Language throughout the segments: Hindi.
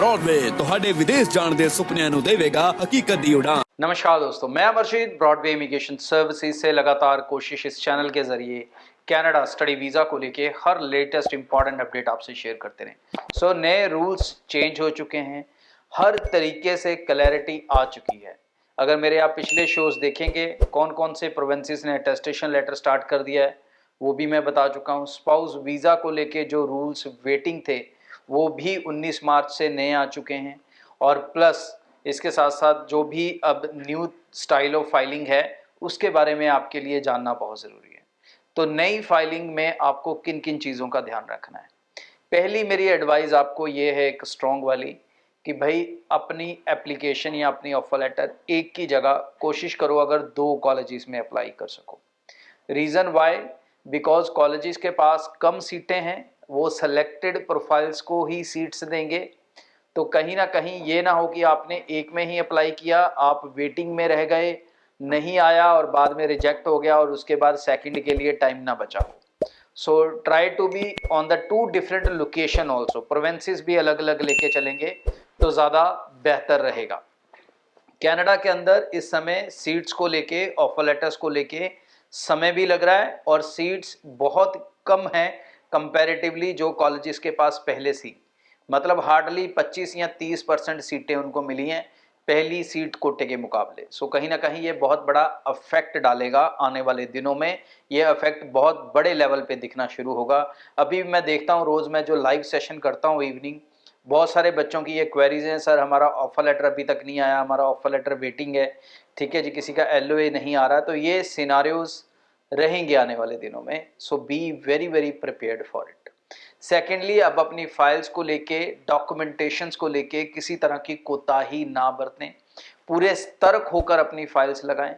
ब्रॉडवे ਤੁਹਾਡੇ ਵਿਦੇਸ਼ ਜਾਣ ਦੇ ਸੁਪਨਿਆਂ ਨੂੰ ਦੇਵੇਗਾ ਹਕੀਕਤ ਦੀ ਉਡਾਨ। नमस्कार दोस्तों, मैं अमरजीत ब्रॉडवे इमिग्रेशन सर्विसेज से लगातार कोशिश इस चैनल के जरिए कनाडा स्टडी वीज़ा को लेके हर लेटेस्ट इंपॉर्टेंट अपडेट आपसे शेयर करते रहें। नए रूल्स चेंज हो चुके हैं, हर तरीके से क्लैरिटी आ चुकी है। अगर मेरे आप पिछले शोज देखेंगे कौन कौन से प्रोविंसेस ने अटेस्टेशन लेटर स्टार्ट कर दिया है वो भी मैं बता चुका हूँ। स्पाउस वीज़ा को लेके जो रूल्स वेटिंग थे वो भी 19 मार्च से नए आ चुके हैं, और प्लस इसके साथ साथ जो भी अब न्यू स्टाइल ऑफ फाइलिंग है उसके बारे में आपके लिए जानना बहुत ज़रूरी है। तो नई फाइलिंग में आपको किन किन चीज़ों का ध्यान रखना है। पहली मेरी एडवाइस आपको ये है एक स्ट्रॉन्ग वाली कि भाई अपनी एप्लीकेशन या अपनी ऑफर लेटर एक की जगह कोशिश करो अगर 2 कॉलेजेस में अप्लाई कर सको। रीज़न वाई, बिकॉज कॉलेजेस के पास कम सीटें हैं, वो सेलेक्टेड प्रोफाइल्स को ही सीट्स देंगे। तो कहीं ना कहीं ये ना हो कि आपने एक में ही अप्लाई किया, आप वेटिंग में रह गए, नहीं आया और बाद में रिजेक्ट हो गया और उसके बाद सेकंड के लिए टाइम ना बचा हो। So try to be on the 2 different location also, provinces भी अलग अलग लेके चलेंगे तो ज़्यादा बेहतर रहेगा। कनाडा के अंदर इस समय सीट्स को लेके, ऑफर लेटर्स को लेके समय भी लग रहा है और सीट्स बहुत कम हैं कंपैरेटिवली जो कॉलेजेस के पास पहले सी, मतलब हार्डली 25 या 30% सीटें उनको मिली हैं पहली सीट कोटे के मुकाबले। कहीं ना कहीं ये बहुत बड़ा अफेक्ट डालेगा आने वाले दिनों में, ये अफेक्ट बहुत बड़े लेवल पे दिखना शुरू होगा। अभी मैं देखता हूँ रोज़ मैं जो लाइव सेशन करता हूँ इवनिंग, बहुत सारे बच्चों की ये क्वेरीज हैं, सर हमारा ऑफर लेटर अभी तक नहीं आया, हमारा ऑफर लेटर वेटिंग है, ठीक है जी, किसी का LOA नहीं आ रहा। तो ये सिनारियोज रहेंगे आने वाले दिनों में। So be very very prepared for it. Secondly, अब अपनी फाइल्स को लेके, डॉक्यूमेंटेशंस को लेके किसी तरह की कोताही ना बरतें, पूरे सतर्क होकर अपनी फाइल्स लगाएं।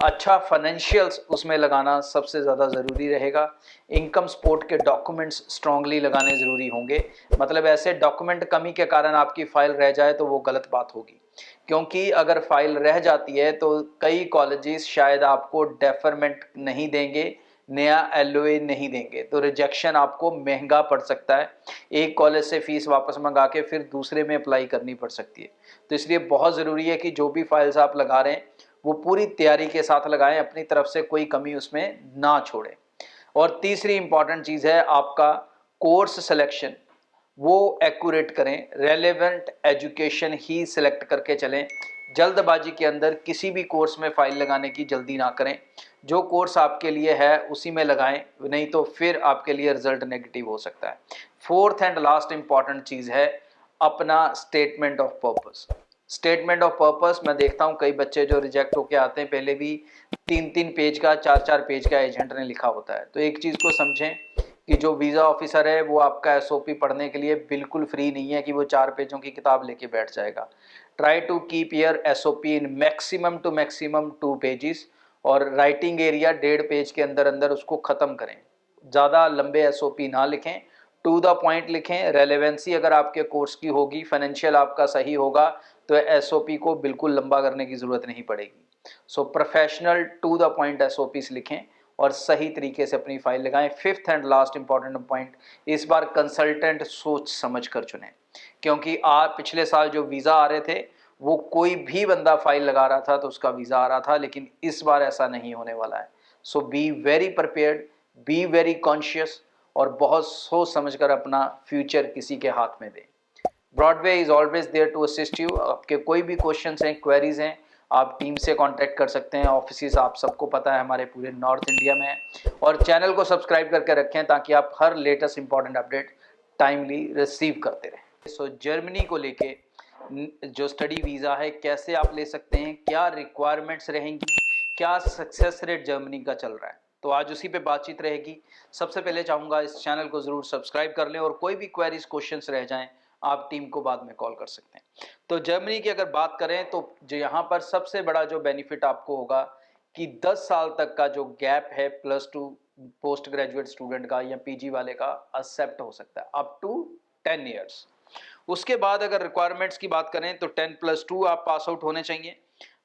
अच्छा फाइनेंशियल्स उसमें लगाना सबसे ज़्यादा ज़रूरी रहेगा। इनकम सपोर्ट के डॉक्यूमेंट्स स्ट्रांगली लगाने ज़रूरी होंगे, मतलब ऐसे डॉक्यूमेंट कमी के कारण आपकी फ़ाइल रह जाए तो वो गलत बात होगी, क्योंकि अगर फाइल रह जाती है तो कई कॉलेजेस शायद आपको डेफरमेंट नहीं देंगे, नया LOA नहीं देंगे, तो रिजेक्शन आपको महंगा पड़ सकता है। एक कॉलेज से फीस वापस मंगा के फिर दूसरे में अप्लाई करनी पड़ सकती है। तो इसलिए बहुत ज़रूरी है कि जो भी फाइल्स आप लगा रहे हैं वो पूरी तैयारी के साथ लगाएं, अपनी तरफ से कोई कमी उसमें ना छोड़ें। और तीसरी इंपॉर्टेंट चीज़ है आपका कोर्स सिलेक्शन, वो एक्यूरेट करें, रेलेवेंट एजुकेशन ही सिलेक्ट करके चलें। जल्दबाजी के अंदर किसी भी कोर्स में फाइल लगाने की जल्दी ना करें, जो कोर्स आपके लिए है उसी में लगाएं, नहीं तो फिर आपके लिए रिजल्ट नेगेटिव हो सकता है। फोर्थ एंड लास्ट इंपॉर्टेंट चीज़ है अपना statement of purpose. Statement of purpose मैं देखता हूँ कई बच्चे जो रिजेक्ट होके आते हैं, पहले भी 3-3 पेज का, 4-4 पेज का एजेंट ने लिखा होता है। तो एक चीज़ को समझें कि जो वीज़ा ऑफिसर है वो आपका SOP पढ़ने के लिए बिल्कुल फ्री नहीं है कि वो 4 पेजों की किताब लेके बैठ जाएगा। Try to keep your SOP in maximum to maximum 2 pages, और राइटिंग एरिया 1.5 पेज के अंदर अंदर उसको ख़त्म करें। ज़्यादा लंबे SOP ना लिखें, टू द पॉइंट लिखें। रेलेवेंसी अगर आपके कोर्स की होगी, फाइनेंशियल आपका सही होगा, तो SOP को बिल्कुल लंबा करने की ज़रूरत नहीं पड़ेगी। Professional to the point SOPs लिखें और सही तरीके से अपनी फाइल लगाएं। Fifth and last important point, इस बार कंसल्टेंट सोच समझ कर चुनें, क्योंकि पिछले साल जो वीज़ा आ रहे थे वो कोई भी बंदा फाइल लगा रहा था तो उसका वीज़ा आ रहा था, लेकिन इस बार ऐसा नहीं होने वाला है। So be very prepared, be very conscious, और बहुत सोच समझकर अपना फ्यूचर किसी के हाथ में दें। Broadway is always there to assist you. आपके कोई भी क्वेश्चंस हैं, क्वेरीज हैं, आप टीम से कांटेक्ट कर सकते हैं। ऑफिस आप सबको पता है हमारे पूरे नॉर्थ इंडिया में है, और चैनल को सब्सक्राइब करके रखें ताकि आप हर latest important update timely receive करते रहें। जर्मनी को लेके जो स्टडी वीज़ा है कैसे आप ले सकते हैं, क्या रिक्वायरमेंट्स रहेंगी, क्या सक्सेस रेट जर्मनी का चल रहा है, तो आज उसी पे बातचीत रहेगी। सबसे पहले चाहूँगा इस चैनल को ज़रूर सब्सक्राइब कर लें, और कोई भी क्वेरीज क्वेश्चंस रह जाएं आप टीम को बाद में कॉल कर सकते हैं। तो जर्मनी की अगर बात करें तो जो यहाँ पर सबसे बड़ा जो बेनिफिट आपको होगा कि 10 साल तक का जो गैप है +2 पोस्ट ग्रेजुएट स्टूडेंट का या PG वाले का एक्सेप्ट हो सकता है अप टू 10 ईयर्स। उसके बाद अगर रिक्वायरमेंट्स की बात करें तो 10+2 आप पास आउट होने चाहिए।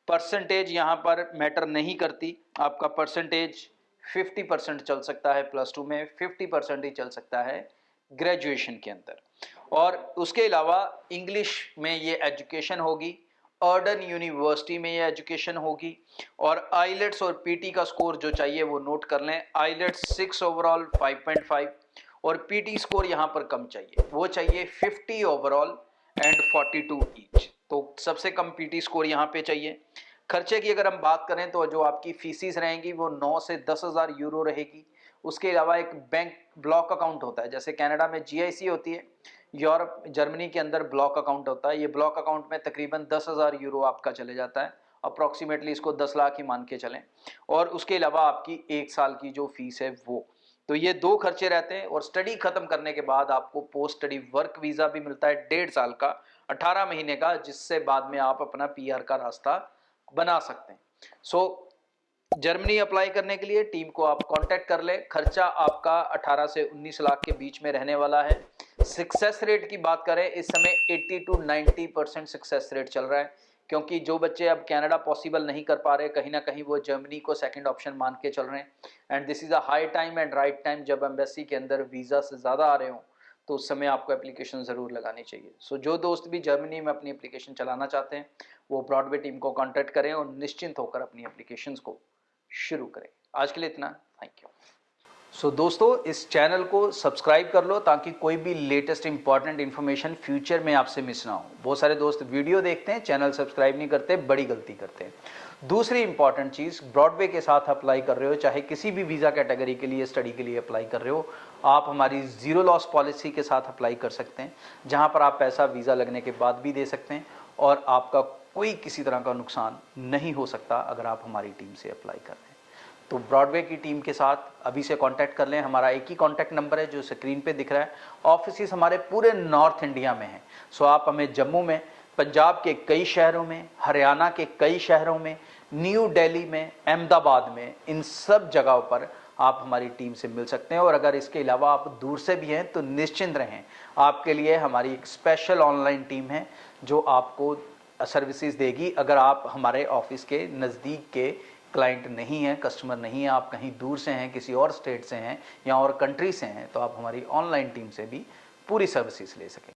परसेंटेज यहाँ पर मैटर नहीं करती, आपका परसेंटेज 50% चल सकता है +2 में, 50% ही चल सकता है ग्रेजुएशन के अंदर। और उसके अलावा इंग्लिश में ये एजुकेशन होगी, अर्डन यूनिवर्सिटी में ये एजुकेशन होगी, और आइलेट्स और पीटी का स्कोर जो चाहिए वो नोट कर लें। आइलेट्स 6 ओवरऑल 5.5, और पीटी स्कोर यहाँ पर कम चाहिए, वो चाहिए 50 ओवरऑल एंड 42 ईच। तो सबसे कम पीटी स्कोर यहाँ पे चाहिए। खर्चे की अगर हम बात करें तो जो आपकी फीसिस रहेंगी वो 9 से 10,000 यूरो रहेगी। उसके अलावा एक बैंक ब्लॉक अकाउंट होता है, जैसे कनाडा में जीआईसी होती है, यूरोप जर्मनी के अंदर ब्लॉक अकाउंट होता है। ये ब्लॉक अकाउंट में तकरीबन 10,000 यूरो आपका चले जाता है, अप्रॉक्सीमेटली इसको 10 लाख ही मान के चलें। और उसके अलावा आपकी 1 साल की जो फीस है वो, तो ये 2 खर्चे रहते हैं। और स्टडी खत्म करने के बाद आपको पोस्ट स्टडी वर्क वीज़ा भी मिलता है 1.5 साल का, 18 महीने का, जिससे बाद में आप अपना पीआर का रास्ता बना सकते हैं। सो जर्मनी अप्लाई करने के लिए टीम को आप कांटेक्ट कर ले। खर्चा आपका 18 से 19 लाख के बीच में रहने वाला है। सक्सेस रेट की बात करें, इस समय 80 to 90% सक्सेस रेट चल रहा है, क्योंकि जो बच्चे अब कनाडा पॉसिबल नहीं कर पा रहे, कहीं ना कहीं वो जर्मनी को सेकंड ऑप्शन मान के चल रहे हैं। And this is a high time and right time, जब एम्बेसी के अंदर वीज़ा से ज़्यादा आ रहे हों तो उस समय आपको एप्लीकेशन ज़रूर लगानी चाहिए। सो जो दोस्त भी जर्मनी में अपनी एप्लीकेशन चलाना चाहते हैं वो ब्रॉडवे टीम को कॉन्टैक्ट करें और निश्चिंत होकर अपनी एप्लीकेशन को शुरू करें। आज के लिए इतना, थैंक यू। सो दोस्तों, इस चैनल को सब्सक्राइब कर लो ताकि कोई भी लेटेस्ट इंपॉर्टेंट इन्फॉर्मेशन फ्यूचर में आपसे मिस ना हो। बहुत सारे दोस्त वीडियो देखते हैं, चैनल सब्सक्राइब नहीं करते, बड़ी गलती करते हैं। दूसरी इंपॉर्टेंट चीज़, ब्रॉडवे के साथ अप्लाई कर रहे हो, चाहे किसी भी वीज़ा कैटेगरी के लिए स्टडी के लिए अप्लाई कर रहे हो, आप हमारी ज़ीरो लॉस पॉलिसी के साथ अप्लाई कर सकते हैं, जहाँ पर आप पैसा वीज़ा लगने के बाद भी दे सकते हैं और आपका कोई किसी तरह का नुकसान नहीं हो सकता अगर आप हमारी टीम से अप्लाई कर रहे हैं। तो ब्रॉडवे की टीम के साथ अभी से कांटेक्ट कर लें। हमारा एक ही कांटेक्ट नंबर है जो स्क्रीन पे दिख रहा है। ऑफिस हमारे पूरे नॉर्थ इंडिया में हैं। सो आप हमें जम्मू में, पंजाब के कई शहरों में, हरियाणा के कई शहरों में, न्यू दिल्ली में, अहमदाबाद में, इन सब जगहों पर आप हमारी टीम से मिल सकते हैं। और अगर इसके अलावा आप दूर से भी हैं तो निश्चिंत रहें, आपके लिए हमारी एक स्पेशल ऑनलाइन टीम है जो आपको सर्विसेज देगी। अगर आप हमारे ऑफिस के नज़दीक के क्लाइंट नहीं है, कस्टमर नहीं है, आप कहीं दूर से हैं, किसी और स्टेट से हैं या और कंट्री से हैं, तो आप हमारी ऑनलाइन टीम से भी पूरी सर्विसेज ले सकें।